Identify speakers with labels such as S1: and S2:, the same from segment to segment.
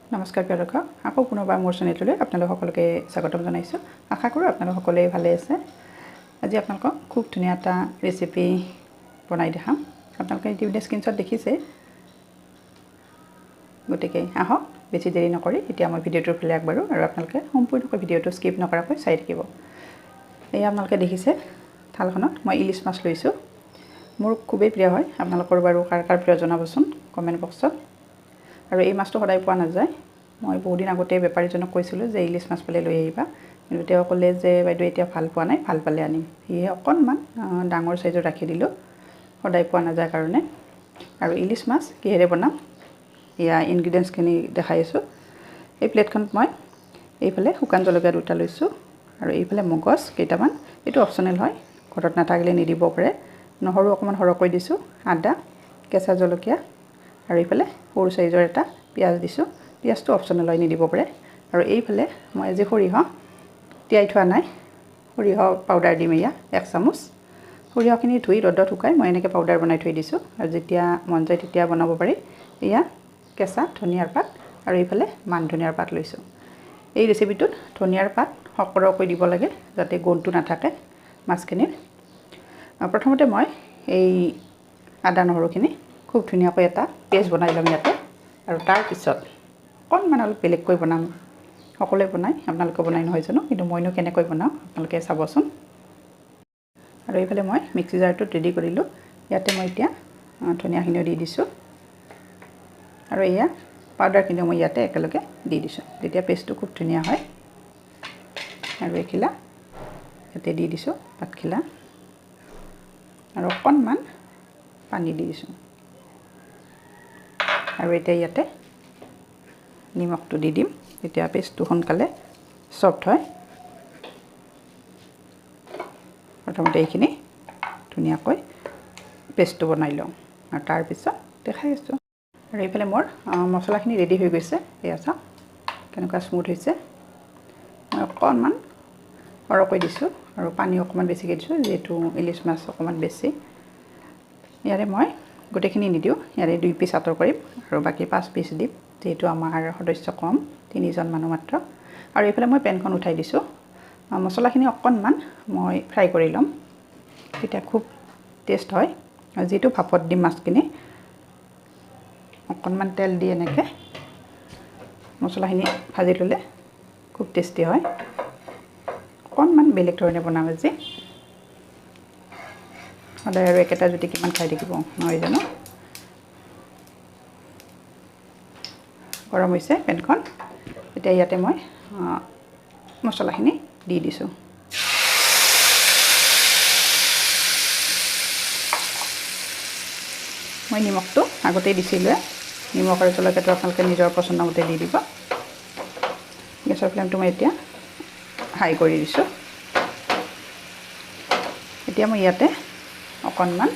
S1: নমস্কাৰ প্ৰিয় দৰ্শক, আকৌ পুনৰবাৰ মোৰ চেনেললৈ আপোনালোক সকলোকে স্বাগতম জনাইছোঁ। আশা কৰোঁ আপোনালোক সকলোৱে ভালে আছে। আজি আপোনালোকক খুব ধুনীয়া এটা ৰেচিপি বনাই দেখাম। আপোনালোকে ইতিমধ্যে স্ক্ৰীনশ্বট দেখিছে। গতিকে আহক বেছি দেৰি নকৰি এতিয়া মই ভিডিঅ'টোৰ ফালে আগবাঢ়োঁ আৰু আপোনালোকে সম্পূৰ্ণকৈ ভিডিঅ'টো স্কিপ নকৰাকৈ চাই থাকিব। এই আপোনালোকে দেখিছে থালখনত মই ইলিছ মাছ লৈছোঁ। মোৰ খুবেই প্ৰিয় হয়। আপোনালোকৰ বাৰু কাৰ কাৰ প্ৰিয় জনাবচোন কমেণ্ট বক্সত। আৰু এই মাছটো সদায় পোৱা নাযায়। মই বহুদিন আগতে বেপাৰীজনক কৈছিলোঁ যে ইলিছ মাছ পালে লৈ আহিবা, কিন্তু তেওঁ ক'লে যে বাইদেউ এতিয়া ভাল পোৱা নাই, ভাল পালে আনিম। সেয়েহে অকণমান ডাঙৰ চাইজৰ ৰাখি দিলোঁ, সদায় পোৱা নাযায় কাৰণে। আৰু ইলিছ মাছ কিহেৰে বনাম এয়া ইনগ্ৰিডিয়েণ্টছখিনি দেখাই আছোঁ। এই প্লেটখনত মই এইফালে শুকান জলকীয়া 2টা লৈছোঁ আৰু এইফালে মগজ কেইটামান, এইটো অপশ্যনেল হয়, ঘৰত নাথাকিলে নিদিব পাৰে। নহৰু অকণমান সৰহকৈ দিছোঁ, আদা, কেঁচা জলকীয়া আৰু এইফালে সৰু চাইজৰ এটা পিঁয়াজ দিছোঁ। পিঁয়াজটো অপশ্যনেল হয়, নিদিব পাৰে। আৰু এইফালে মই আজি সৰিয়হ তিয়াই থোৱা নাই, সৰিয়হ পাউডাৰ দিম। এয়া 1 চামুচ। সৰিয়হখিনি ধুই ৰ'দত শুকাই মই এনেকৈ পাউডাৰ বনাই থৈ দিছোঁ আৰু যেতিয়া মন যায় তেতিয়া বনাব পাৰি। এয়া কেঁচা ধনিয়াৰ পাত আৰু এইফালে মান ধনিয়াৰ পাত লৈছোঁ। এই ৰেচিপিটোত ধনিয়াৰ পাত সৰহকৈ দিব লাগে যাতে গোন্ধটো নাথাকে মাছখিনিৰ। প্ৰথমতে মই এই আদা নহৰুখিনি খুব ধুনীয়াকৈ এটা পেষ্ট বনাই ল'ম ইয়াতে। আৰু তাৰপিছত অকণমান অলপ বেলেগকৈ বনাম। সকলোৱে বনায়, আপোনালোকে বনাই নহয় জানো, কিন্তু মইনো কেনেকৈ বনাওঁ আপোনালোকে চাবচোন। আৰু এইফালে মই মিক্সি জাৰটোত ৰেডি কৰিলোঁ। ইয়াতে মই এতিয়া ধনিয়াখিনিও দি দিছোঁ আৰু এয়া পাউডাৰখিনিও মই ইয়াতে একেলগে দি দিছোঁ, তেতিয়া পেষ্টটো খুব ধুনীয়া হয়। আৰু এখিলা ইয়াতে দি দিছোঁ, পাতখিলা, আৰু অকণমান পানী দি দিছোঁ। আৰু এতিয়া ইয়াতে নিমখটো দি দিম, তেতিয়া পেষ্টটো সোনকালে ছফ্ট হয়। প্ৰথমতে এইখিনি ধুনীয়াকৈ পেষ্টটো বনাই লওঁ আৰু তাৰপিছত দেখাই আছোঁ। আৰু এইফালে মোৰ মছলাখিনি ৰেডি হৈ গৈছে। এয়া চাওক কেনেকুৱা স্মুথ হৈছে। মই অকণমান সৰহকৈ দিছোঁ আৰু পানী অকণমান বেছিকৈ দিছোঁ, যিহেতু ইলিছ মাছ অকণমান বেছি। ইয়াৰে মই গোটেইখিনি নিদিওঁ, ইয়াৰে 2 পিচ আঁতৰ কৰিম আৰু বাকী 5 পিচ দিম, যিহেতু আমাৰ সদস্য কম, 3জন মানুহ মাত্ৰ। আৰু এইফালে মই পেনখন উঠাই দিছোঁ। মছলাখিনি অকণমান মই ফ্ৰাই কৰি ল'ম, তেতিয়া খুব টেষ্ট হয়। আৰু যিটো ভাপত দিম মাছখিনি, অকণমান তেল দি এনেকৈ মছলাখিনি ভাজি ল'লে খুব টেষ্টি হয়। অকণমান বেলেগ ধৰণে বনাম আজি, সদায় আৰু একেটা জুতি কিমান খাই থাকিব নহয় জানো। গৰম হৈছে পেনখন। এতিয়া ইয়াতে মই মছলাখিনি দি দিছোঁ। মই নিমখটো আগতেই দিছিলোঁ। নিমখ আৰু জলকীয়াটো আপোনালোকে নিজৰ পচন্দ মতে দি দিব। গেছৰ ফ্লেমটো মই এতিয়া হাই কৰি দিছোঁ। এতিয়া মই ইয়াতে অকণমান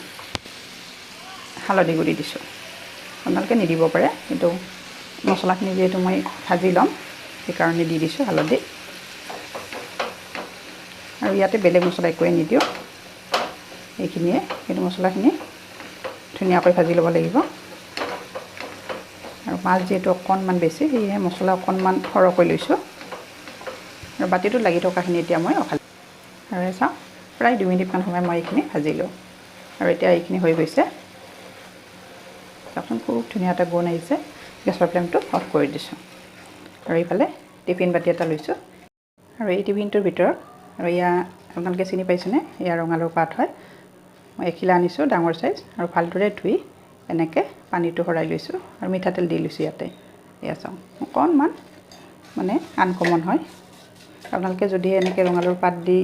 S1: হালধি গুড়ি দিছোঁ, আপোনালোকে নিদিব পাৰে, কিন্তু মছলাখিনি যিহেতু মই ভাজি ল'ম সেইকাৰণে দি দিছোঁ হালধি। আৰু ইয়াতে বেলেগ মছলা একোৱে নিদিওঁ, এইখিনিয়ে, কিন্তু মছলাখিনি ধুনীয়াকৈ ভাজি ল'ব লাগিব। আৰু মাছ যিহেতু অকণমান বেছি, সেয়েহে মছলা অকণমান সৰহকৈ লৈছোঁ। আৰু বাতিটোত লাগি থকাখিনি এতিয়া মই অখালি আৰু চাওঁ প্ৰায় 2 মিনিটমান সময় মই এইখিনি ভাজিলোঁ। আৰু এতিয়া এইখিনি হৈ গৈছে, চাওকচোন খুব ধুনীয়া এটা গোন্ধ আহিছে। গেছৰ ফ্লেমটো অফ কৰি দিছোঁ। আৰু এইফালে টিফিন বাতি এটা লৈছোঁ। আৰু এই টিফিনটোৰ ভিতৰত, আৰু এয়া আপোনালোকে চিনি পাইছেনে, এয়া ৰঙালাওৰ পাত হয়। মই এখিলা আনিছোঁ ডাঙৰ চাইজ, আৰু ভালদৰে ধুই এনেকৈ পানীটো সৰাই লৈছোঁ আৰু মিঠাতেল দি লৈছোঁ ইয়াতে। এয়া চাওঁ অকণমান মানে আনকমন হয়। আপোনালোকে যদি এনেকৈ ৰঙালাওৰ পাত দি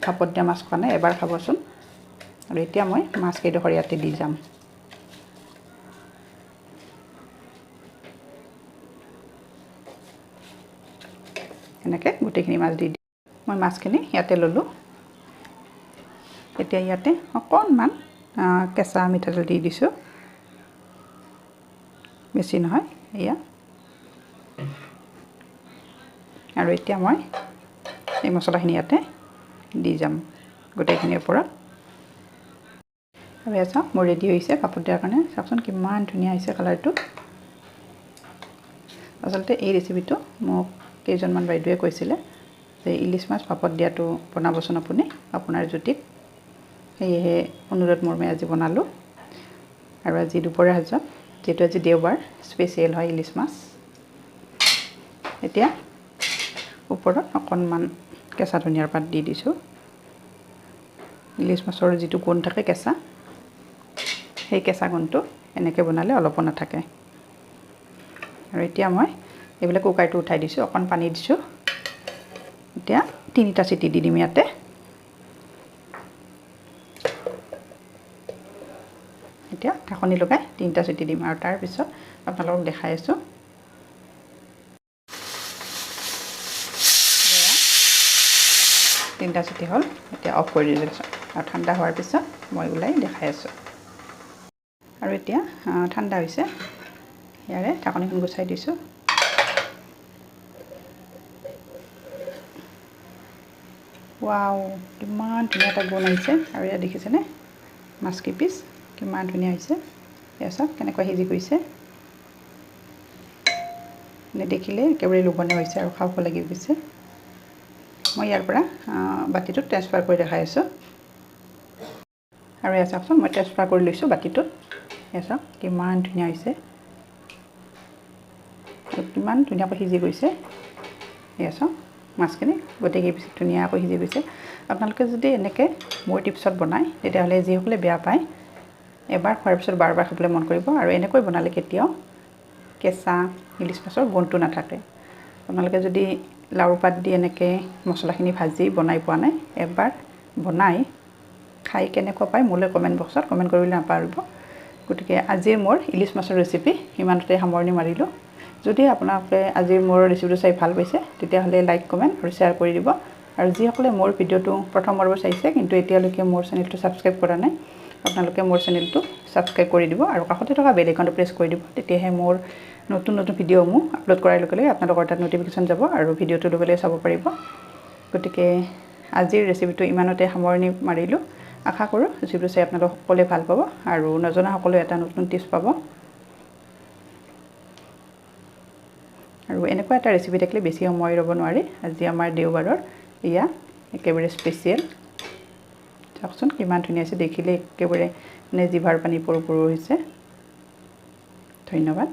S1: ভাপত দিয়া মাছ খোৱা নাই, এবাৰ খাবচোন। আৰু এতিয়া মই মাছকেইডোখৰ ইয়াতে দি যাম। এনেকৈ গোটেইখিনি মাছ দি মই মাছখিনি ইয়াতে ল'লোঁ। এতিয়া ইয়াতে অকণমান কেঁচা মিঠাতেল দি দিছোঁ, বেছি নহয় এয়া। আৰু এতিয়া মই এই মছলাখিনি ইয়াতে দি যাম গোটেইখিনিৰ ওপৰত। আৰু এয়া চাওক মোৰ ৰেডি হৈছে ভাপত দিয়াৰ কাৰণে। চাওকচোন কিমান ধুনীয়া হৈছে কালাৰটো। আচলতে এই ৰেচিপিটো মোক কেইজনমান বাইদেৱে কৈছিলে যে ইলিছ মাছ ভাপত দিয়াটো বনাবচোন আপুনি আপোনাৰ জুতিত। সেয়েহে অনুৰোধ মৰ্মে আজি বনালোঁ। আৰু আজি দুপৰীয়া সাজত যিহেতু আজি দেওবাৰ স্পেচিয়েল হয় ইলিছ মাছ। এতিয়া ওপৰত অকণমান কেঁচা ধনিয়াৰ পাত দি দিছোঁ। ইলিছ মাছৰ যিটো গোন্ধ থাকে কেঁচা, সেই কেঁচা গোন্ধটো এনেকৈ বনালে অলপো নাথাকে। আৰু এতিয়া মই এইবিলাক কুকাৰটো উঠাই দিছোঁ, অকণ পানী দিছোঁ। এতিয়া 3টা চিটি দি দিম ইয়াতে। এতিয়া ঢাকনি লগাই 3টা চিটি দিম আৰু তাৰপিছত আপোনালোকক দেখাই আছোঁ। 3টা চিটি হ'ল, এতিয়া অফ কৰি দিছোঁ আৰু ঠাণ্ডা হোৱাৰ পিছত মই ওলাই দেখাই আছোঁ। আৰু এতিয়া ঠাণ্ডা হৈছে, ইয়াৰে ঢাকনিখন গুচাই দিছোঁ। ৱাও, কিমান ধুনীয়া এটা গোন্ধ আহিছে। আৰু ইয়াত দেখিছেনে মাছ কেইপিচ কিমান ধুনীয়া হৈছে। এয়া চাওক কেনেকৈ সিজি গৈছে, দেখিলে একেবাৰে লোভনীয় হৈছে আৰু খাব লাগি গৈছে। মই ইয়াৰ পৰা বাতিটোত ট্ৰেন্সফাৰ কৰি দেখাই আছোঁ। আৰু এয়া চাওকচোন, মই ট্ৰেন্সফাৰ কৰি লৈছোঁ বাতিটোত। এয়া চাওক কিমান ধুনীয়া হৈছে, কিমান ধুনীয়াকৈ সিজি গৈছে। এয়া চাওক মাছখিনি গোটেই পিচ ধুনীয়াকৈ সিজি গৈছে। আপোনালোকে যদি এনেকৈ মোৰ টিপছত বনায় তেতিয়াহ'লে যিসকলে বেয়া পায় এবাৰ খোৱাৰ পিছত বাৰ বাৰ খাবলৈ মন কৰিব। আৰু এনেকৈ বনালে কেতিয়াও কেঁচা ইলিছ মাছৰ গোন্ধটো নাথাকে। আপোনালোকে যদি লাওৰ পাত দি এনেকৈ মছলাখিনি ভাজি বনাই পোৱা নাই, এবাৰ বনাই খাই কেনেকুৱা পায় মোলৈ কমেণ্ট বক্সত কমেণ্ট কৰিবলৈ নাপাহৰিব। গতিকে আজিৰ মোৰ ইলিছ মাছৰ ৰেচিপি ইমানতে সামৰণি মাৰিলোঁ। যদি আপোনালোকে আজিৰ মোৰ ৰেচিপিটো চাই ভাল পাইছে তেতিয়াহ'লে লাইক, কমেণ্ট আৰু শ্বেয়াৰ কৰি দিব। আৰু যিসকলে মোৰ ভিডিঅ'টো প্ৰথমবাৰ চাইছে কিন্তু এতিয়ালৈকে মোৰ চেনেলটো ছাবস্ক্ৰাইব কৰা নাই, আপোনালোকে মোৰ চেনেলটো ছাবস্ক্ৰাইব কৰি দিব আৰু কাষতে থকা বেল আইকনটো প্ৰেছ কৰি দিব। তেতিয়াহে মোৰ নতুন নতুন ভিডিঅ'সমূহ আপলোড কৰাৰ লগে লগে আপোনালোকৰ তাত ন'টিফিকেশ্যন যাব আৰু ভিডিঅ'টো লগে লগে চাব পাৰিব। গতিকে আজিৰ ৰেচিপিটো ইমানতে সামৰণি মাৰিলোঁ। আশা কৰোঁ ৰেচিপিটো চাই আপোনালোক সকলোৱে ভাল পাব আৰু নজনা সকলোৱে এটা নতুন টিপছ পাব। আৰু এনেকুৱা এটা ৰেচিপি থাকিলে বেছি সময় ৰ'ব নোৱাৰি। আজি আমাৰ দেওবাৰৰ এয়া একেবাৰে স্পেচিয়েল। চাওকচোন কিমান ধুনীয়া হৈছে, দেখিলে একেবাৰে জিভাৰ পানী পৰো পৰো হৈছে। ধন্যবাদ।